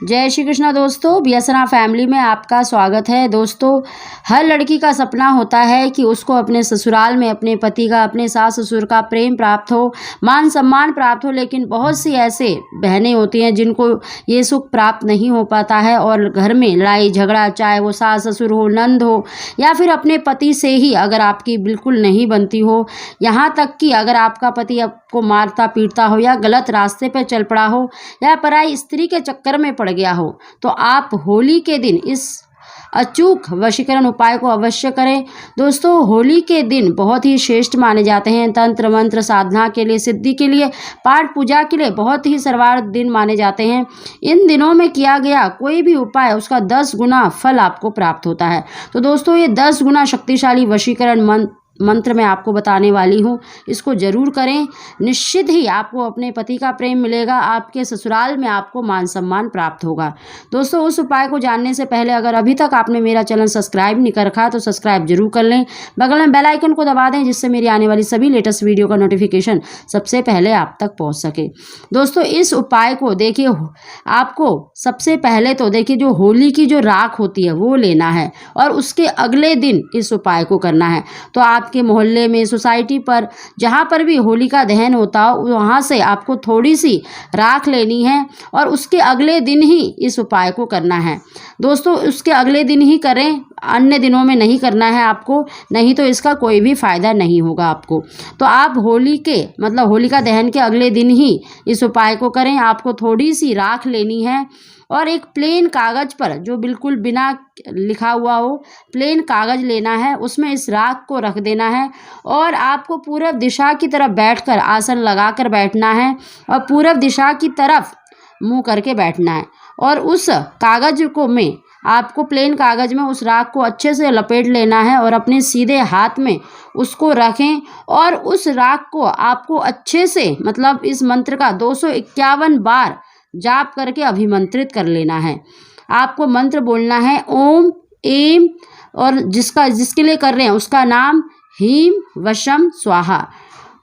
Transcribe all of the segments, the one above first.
जय श्री कृष्णा दोस्तों, BSNR family में आपका स्वागत है। दोस्तों, हर लड़की का सपना होता है कि उसको अपने ससुराल में अपने पति का, अपने सास ससुर का प्रेम प्राप्त हो, मान सम्मान प्राप्त हो। लेकिन बहुत सी ऐसे बहनें होती हैं जिनको ये सुख प्राप्त नहीं हो पाता है और घर में लड़ाई झगड़ा, चाहे वो सास ससुर हो, नंद हो या फिर अपने पति से ही अगर आपकी बिल्कुल नहीं बनती हो, यहाँ तक कि अगर आपका पति आपको मारता पीटता हो या गलत रास्ते पर चल पड़ा हो या पराई स्त्री के चक्कर में पड़ गया हो, तो आप होली के दिन इस अचूक वशीकरण उपाय को अवश्य करें। दोस्तों, होली के दिन बहुत ही श्रेष्ठ माने जाते हैं। तंत्र मंत्र साधना के लिए, सिद्धि के लिए, पाठ पूजा के लिए बहुत ही सर्वार्थ दिन माने जाते हैं। इन दिनों में किया गया कोई भी उपाय उसका 10 गुना फल आपको प्राप्त होता है। तो दोस्तों, ये 10 गुना शक्तिशाली वशीकरण मंत्र मैं आपको बताने वाली हूँ, इसको जरूर करें। निश्चित ही आपको अपने पति का प्रेम मिलेगा, आपके ससुराल में आपको मान सम्मान प्राप्त होगा। दोस्तों, उस उपाय को जानने से पहले अगर अभी तक आपने मेरा चैनल सब्सक्राइब नहीं कर रखा तो सब्सक्राइब जरूर कर लें, बगल में बेल आइकन को दबा दें जिससे मेरी आने वाली सभी लेटेस्ट वीडियो का नोटिफिकेशन सबसे पहले आप तक पहुँच सके। दोस्तों, इस उपाय को देखिए, आपको सबसे पहले तो देखिए जो होली की जो राख होती है वो लेना है और उसके अगले दिन इस उपाय को करना है। तो आपके मोहल्ले में, सोसाइटी पर, जहाँ पर भी होली का दहन होता हो वहाँ से आपको थोड़ी सी राख लेनी है और उसके अगले दिन ही इस उपाय को करना है। दोस्तों, उसके अगले दिन ही करें, अन्य दिनों में नहीं करना है आपको, नहीं तो इसका कोई भी फायदा नहीं होगा आपको। तो आप होली के मतलब होलिका दहन के अगले दिन ही इस उपाय को करें। आपको थोड़ी सी राख लेनी है और एक प्लेन कागज पर, जो बिल्कुल बिना लिखा हुआ हो, प्लेन कागज लेना है, उसमें इस राख को रख देना है और आपको पूरब दिशा की तरफ बैठकर, आसन लगाकर बैठना है और पूरब दिशा की तरफ मुंह करके बैठना है। और उस कागज को में आपको प्लेन कागज में उस राख को अच्छे से लपेट लेना है और अपने सीधे हाथ में उसको रखें और उस राख को आपको अच्छे से मतलब इस मंत्र का 251 बार जाप करके अभिमंत्रित कर लेना है। आपको मंत्र बोलना है ओम एम, और जिसके लिए कर रहे हैं उसका नाम हीम वशम स्वाहा।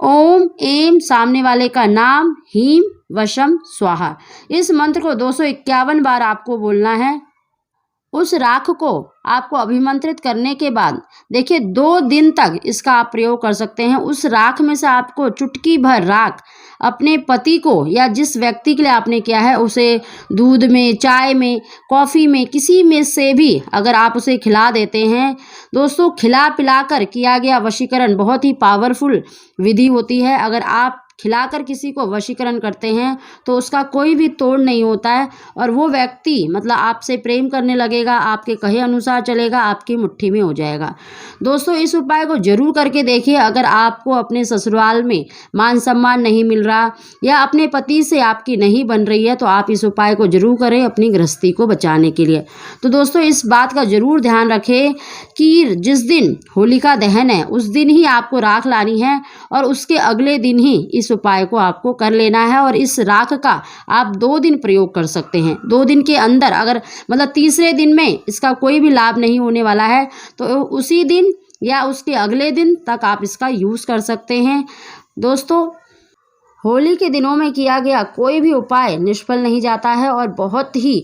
ओम एम सामने वाले का नाम, हीम वशम स्वाहा। इस मंत्र को 251 बार आपको बोलना है। उस राख को आपको अभिमंत्रित करने के बाद देखिए 2 दिन तक इसका आप प्रयोग कर सकते हैं। उस राख में से आपको चुटकी भर राख अपने पति को या जिस व्यक्ति के लिए आपने किया है उसे दूध में, चाय में, कॉफ़ी में, किसी में से भी अगर आप उसे खिला देते हैं। दोस्तों, खिला पिलाकर किया गया वशीकरण बहुत ही पावरफुल विधि होती है। अगर आप खिलाकर किसी को वशीकरण करते हैं तो उसका कोई भी तोड़ नहीं होता है और वो व्यक्ति मतलब आपसे प्रेम करने लगेगा, आपके कहे अनुसार चलेगा, आपकी मुट्ठी में हो जाएगा। दोस्तों, इस उपाय को जरूर करके देखिए। अगर आपको अपने ससुराल में मान सम्मान नहीं मिल रहा या अपने पति से आपकी नहीं बन रही है तो आप इस उपाय को जरूर करें अपनी गृहस्थी को बचाने के लिए। तो दोस्तों, इस बात का जरूर ध्यान रखें कि जिस दिन होलिका दहन है उस दिन ही आपको राख लानी है और उसके अगले दिन ही इस उपाय को आपको कर लेना है। और इस राख का आप 2 दिन प्रयोग कर सकते हैं। 2 दिन के अंदर अगर मतलब तीसरे दिन में इसका कोई भी लाभ नहीं होने वाला है तो उसी दिन या उसके अगले दिन तक आप इसका यूज़ कर सकते हैं। दोस्तों, होली के दिनों में किया गया कोई भी उपाय निष्फल नहीं जाता है और बहुत ही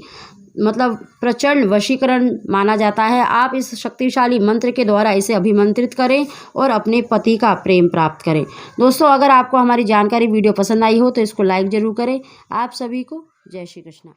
मतलब प्रचंड वशीकरण माना जाता है। आप इस शक्तिशाली मंत्र के द्वारा इसे अभिमंत्रित करें और अपने पति का प्रेम प्राप्त करें। दोस्तों, अगर आपको हमारी जानकारी वीडियो पसंद आई हो तो इसको लाइक ज़रूर करें। आप सभी को जय श्री कृष्ण।